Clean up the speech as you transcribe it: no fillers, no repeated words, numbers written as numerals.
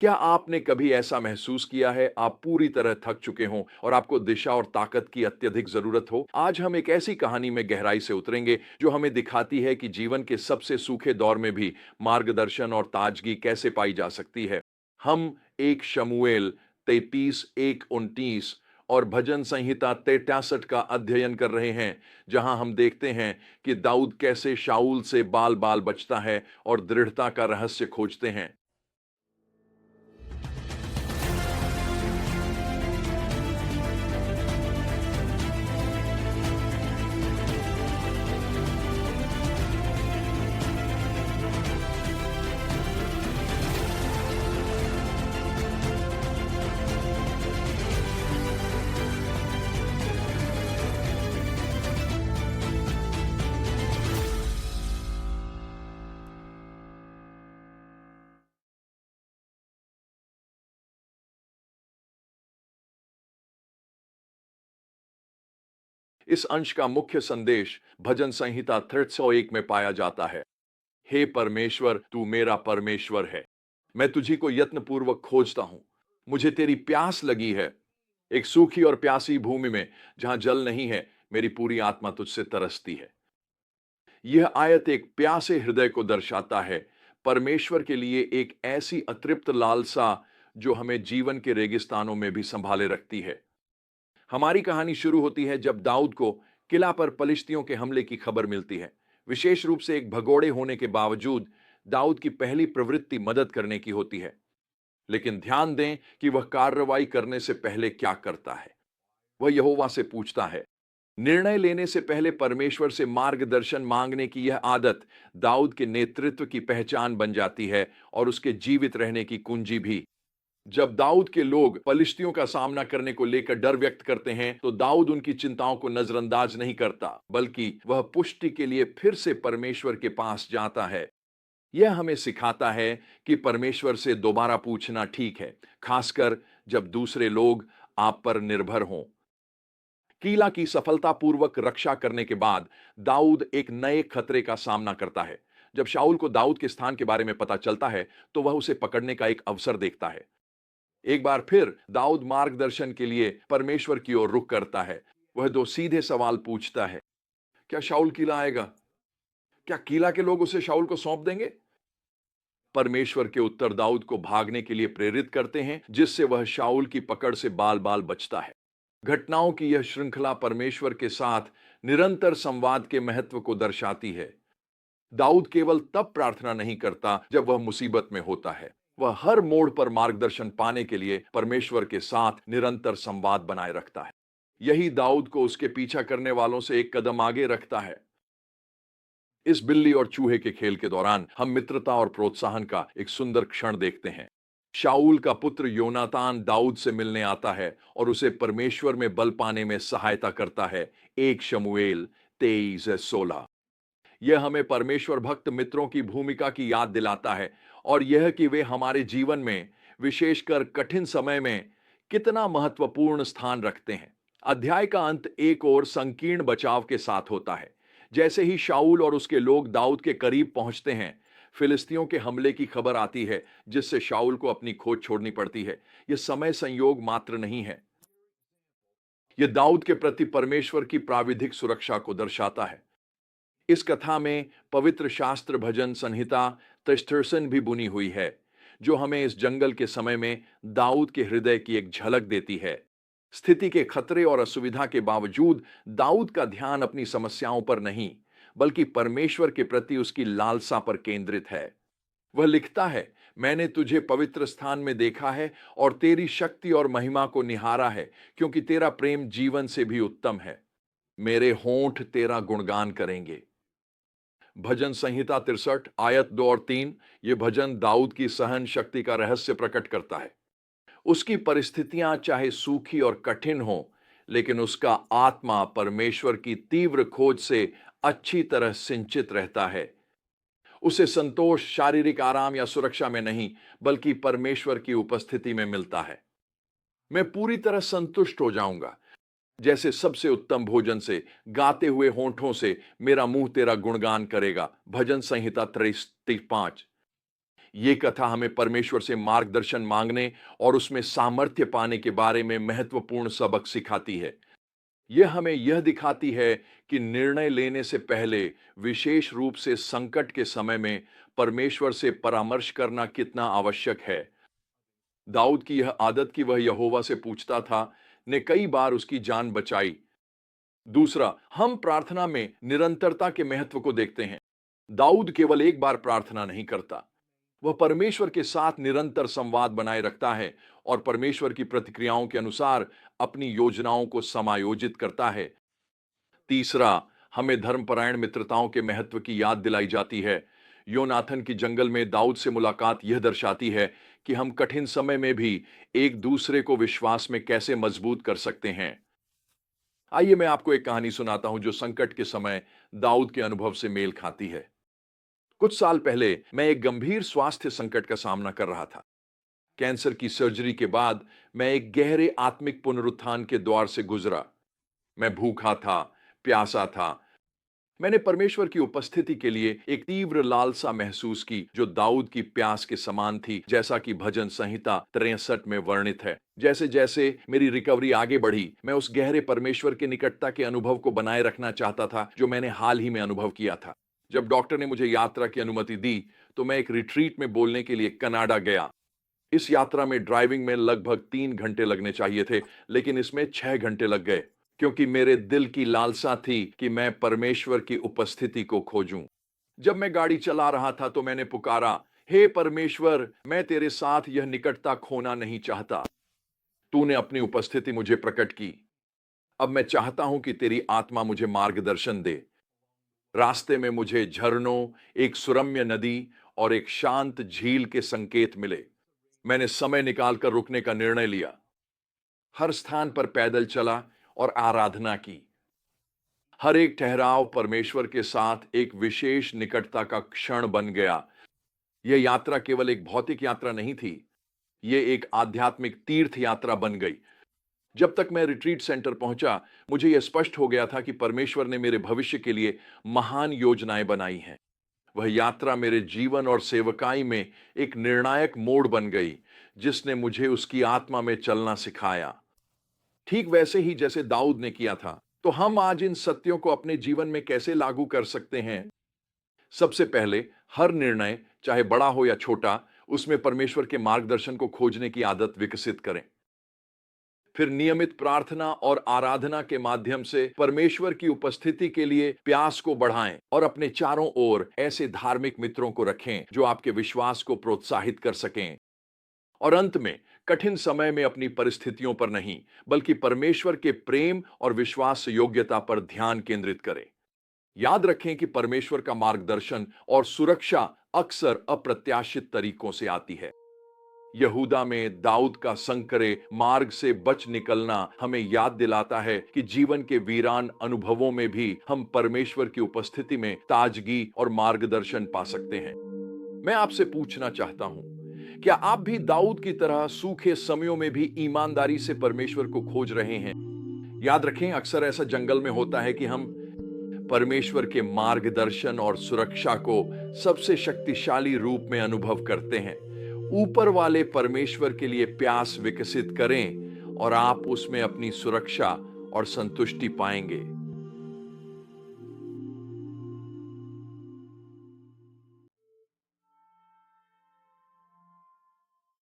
क्या आपने कभी ऐसा महसूस किया है आप पूरी तरह थक चुके हों और आपको दिशा और ताकत की अत्यधिक जरूरत हो? आज हम एक ऐसी कहानी में गहराई से उतरेंगे जो हमें दिखाती है कि जीवन के सबसे सूखे दौर में भी मार्गदर्शन और ताजगी कैसे पाई जा सकती है। हम एक शमूएल 33:1-29 और भजन संहिता 63 का अध्ययन कर रहे हैं, जहां हम देखते हैं कि दाऊद कैसे शाऊल से बाल बाल बचता है और दृढ़ता का रहस्य खोजते हैं। इस अंश का मुख्य संदेश भजन संहिता 301 में पाया जाता है। हे परमेश्वर, तू मेरा परमेश्वर है। मैं तुझी को यत्नपूर्वक खोजता हूं। मुझे तेरी प्यास लगी है। एक सूखी और प्यासी भूमि में जहां जल नहीं है, मेरी पूरी आत्मा तुझसे तरसती है। यह आयत एक प्यासे हृदय को दर्शाता है, परमेश्वर के लिए एक ऐसी अतृप्त लालसा जो हमें जीवन के रेगिस्तानों में भी संभाले रखती है। हमारी कहानी शुरू होती है जब दाऊद को किला पर पलिश्तियों के हमले की खबर मिलती है। विशेष रूप से एक भगोड़े होने के बावजूद दाऊद की पहली प्रवृत्ति मदद करने की होती है। लेकिन ध्यान दें कि वह कार्रवाई करने से पहले क्या करता है। वह यहोवा से पूछता है। निर्णय लेने से पहले परमेश्वर से मार्गदर्शन मांगने की यह आदत दाऊद के नेतृत्व की पहचान बन जाती है और उसके जीवित रहने की कुंजी भी। जब दाऊद के लोग पलिश्तियों का सामना करने को लेकर डर व्यक्त करते हैं, तो दाऊद उनकी चिंताओं को नजरअंदाज नहीं करता, बल्कि वह पुष्टि के लिए फिर से परमेश्वर के पास जाता है। यह हमें सिखाता है कि परमेश्वर से दोबारा पूछना ठीक है, खासकर जब दूसरे लोग आप पर निर्भर हों। कीला की सफलतापूर्वक रक्षा करने के बाद दाऊद एक नए खतरे का सामना करता है। जब शाऊल को दाऊद के स्थान के बारे में पता चलता है, तो वह उसे पकड़ने का एक अवसर देखता है। एक बार फिर दाऊद मार्गदर्शन के लिए परमेश्वर की ओर रुख करता है। वह दो सीधे सवाल पूछता है। क्या शाऊल किला आएगा? क्या किला के लोग उसे शाऊल को सौंप देंगे? परमेश्वर के उत्तर दाऊद को भागने के लिए प्रेरित करते हैं, जिससे वह शाऊल की पकड़ से बाल बाल बचता है। घटनाओं की यह श्रृंखला परमेश्वर के साथ निरंतर संवाद के महत्व को दर्शाती है। दाऊद केवल तब प्रार्थना नहीं करता जब वह मुसीबत में होता है। वह हर मोड़ पर मार्गदर्शन पाने के लिए परमेश्वर के साथ निरंतर संवाद बनाए रखता है। यही दाऊद को उसके पीछा करने वालों से एक कदम आगे रखता है। इस बिल्ली और चूहे के खेल के दौरान हम मित्रता और प्रोत्साहन का एक सुंदर क्षण देखते हैं। शाऊल का पुत्र योनातान दाऊद से मिलने आता है और उसे परमेश्वर में बल पाने में सहायता करता है। 1 शमूएल 23:16। यह हमें परमेश्वर भक्त मित्रों की भूमिका की याद दिलाता है और यह कि वे हमारे जीवन में, विशेषकर कठिन समय में, कितना महत्वपूर्ण स्थान रखते हैं। अध्याय का अंत एक और संकीर्ण बचाव के साथ होता है। जैसे ही शाऊल और उसके लोग दाऊद के करीब पहुंचते हैं, फिलिस्तियों के हमले की खबर आती है, जिससे शाऊल को अपनी खोज छोड़नी पड़ती है। यह समय संयोग मात्र नहीं है, यह दाऊद के प्रति परमेश्वर की प्राविधिक सुरक्षा को दर्शाता है। इस कथा में पवित्र शास्त्र भजन संहिता 33 भी बुनी हुई है, जो हमें इस जंगल के समय में दाऊद के हृदय की एक झलक देती है। स्थिति के खतरे और असुविधा के बावजूद दाऊद का ध्यान अपनी समस्याओं पर नहीं, बल्कि परमेश्वर के प्रति उसकी लालसा पर केंद्रित है। वह लिखता है, मैंने तुझे पवित्र स्थान में देखा है और तेरी शक्ति और महिमा को निहारा है, क्योंकि तेरा प्रेम जीवन से भी उत्तम है। मेरे होंठ तेरा गुणगान करेंगे। भजन संहिता 63 आयत 2 और 3। ये भजन दाऊद की सहन शक्ति का रहस्य प्रकट करता है। उसकी परिस्थितियां चाहे सूखी और कठिन हो, लेकिन उसका आत्मा परमेश्वर की तीव्र खोज से अच्छी तरह सिंचित रहता है। उसे संतोष शारीरिक आराम या सुरक्षा में नहीं, बल्कि परमेश्वर की उपस्थिति में मिलता है। मैं पूरी तरह संतुष्ट हो जाऊंगा, जैसे सबसे उत्तम भोजन से, गाते हुए होंठों से मेरा मुंह तेरा गुणगान करेगा। भजन संहिता 33:5। ये कथा हमें परमेश्वर से मार्गदर्शन मांगने और उसमें सामर्थ्य पाने के बारे में महत्वपूर्ण सबक सिखाती है। यह हमें यह दिखाती है कि निर्णय लेने से पहले, विशेष रूप से संकट के समय में, परमेश्वर से परामर्श करना कितना आवश्यक है। दाऊद की यह आदत कि वह यहोवा से पूछता था, ने कई बार उसकी जान बचाई। दूसरा, हम प्रार्थना में निरंतरता के महत्व को देखते हैं। दाऊद केवल एक बार प्रार्थना नहीं करता, वह परमेश्वर के साथ निरंतर संवाद बनाए रखता है और परमेश्वर की प्रतिक्रियाओं के अनुसार अपनी योजनाओं को समायोजित करता है। तीसरा, हमें धर्मपरायण मित्रताओं के महत्व की याद दिलाई जाती है। योनाथन की जंगल में दाऊद से मुलाकात यह दर्शाती है कि हम कठिन समय में भी एक दूसरे को विश्वास में कैसे मजबूत कर सकते हैं। आइए मैं आपको एक कहानी सुनाता हूं जो संकट के समय दाऊद के अनुभव से मेल खाती है। कुछ साल पहले मैं एक गंभीर स्वास्थ्य संकट का सामना कर रहा था। कैंसर की सर्जरी के बाद मैं एक गहरे आत्मिक पुनरुत्थान के द्वार से गुजरा। मैं भूखा था, प्यासा था। मैंने परमेश्वर की उपस्थिति के लिए एक तीव्र लालसा महसूस की जो दाऊद की प्यास के समान थी, जैसा कि भजन संहिता 63 में वर्णित है। जैसे जैसे मेरी रिकवरी आगे बढ़ी, मैं उस गहरे परमेश्वर के निकटता के अनुभव को बनाए रखना चाहता था जो मैंने हाल ही में अनुभव किया था। जब डॉक्टर ने मुझे यात्रा की अनुमति दी तो मैं एक रिट्रीट में बोलने के लिए कनाडा गया। इस यात्रा में ड्राइविंग में लगभग 3 घंटे लगने चाहिए थे, लेकिन इसमें 6 घंटे लग गए, क्योंकि मेरे दिल की लालसा थी कि मैं परमेश्वर की उपस्थिति को खोजूं। जब मैं गाड़ी चला रहा था तो मैंने पुकारा, हे परमेश्वर, मैं तेरे साथ यह निकटता खोना नहीं चाहता। तूने अपनी उपस्थिति मुझे प्रकट की। अब मैं चाहता हूं कि तेरी आत्मा मुझे मार्गदर्शन दे। रास्ते में मुझे झरनों, एक सुरम्य नदी और एक शांत झील के संकेत मिले। मैंने समय निकालकर रुकने का निर्णय लिया। हर स्थान पर पैदल चला और आराधना की। हर एक ठहराव परमेश्वर के साथ एक विशेष निकटता का क्षण बन गया। यह यात्रा केवल एक भौतिक यात्रा नहीं थी, यह एक आध्यात्मिक तीर्थ यात्रा बन गई। जब तक मैं रिट्रीट सेंटर पहुंचा, मुझे यह स्पष्ट हो गया था कि परमेश्वर ने मेरे भविष्य के लिए महान योजनाएं बनाई हैं। वह यात्रा मेरे जीवन और सेवकाई में एक निर्णायक मोड़ बन गई, जिसने मुझे उसकी आत्मा में चलना सिखाया। ठीक वैसे ही जैसे दाऊद ने किया था, तो हम आज इन सत्यों को अपने जीवन में कैसे लागू कर सकते हैं? सबसे पहले, हर निर्णय, चाहे बड़ा हो या छोटा, उसमें परमेश्वर के मार्गदर्शन को खोजने की आदत विकसित करें। फिर नियमित प्रार्थना और आराधना के माध्यम से परमेश्वर की उपस्थिति के लिए प्यास को बढ़ाएं और अपने चारों ओर ऐसे धार्मिक मित्रों को रखें जो आपके विश्वास को प्रोत्साहित कर सकें। और अंत में, कठिन समय में अपनी परिस्थितियों पर नहीं, बल्कि परमेश्वर के प्रेम और विश्वास योग्यता पर ध्यान केंद्रित करें। याद रखें कि परमेश्वर का मार्गदर्शन और सुरक्षा अक्सर अप्रत्याशित तरीकों से आती है। यहूदा में दाऊद का संकरे मार्ग से बच निकलना हमें याद दिलाता है कि जीवन के वीरान अनुभवों में भी हम परमेश्वर की उपस्थिति में ताजगी और मार्गदर्शन पा सकते हैं। मैं आपसे पूछना चाहता हूं, क्या आप भी दाऊद की तरह सूखे समयों में भी ईमानदारी से परमेश्वर को खोज रहे हैं? याद रखें, अक्सर ऐसा जंगल में होता है कि हम परमेश्वर के मार्गदर्शन और सुरक्षा को सबसे शक्तिशाली रूप में अनुभव करते हैं। ऊपर वाले परमेश्वर के लिए प्यास विकसित करें और आप उसमें अपनी सुरक्षा और संतुष्टि पाएंगे।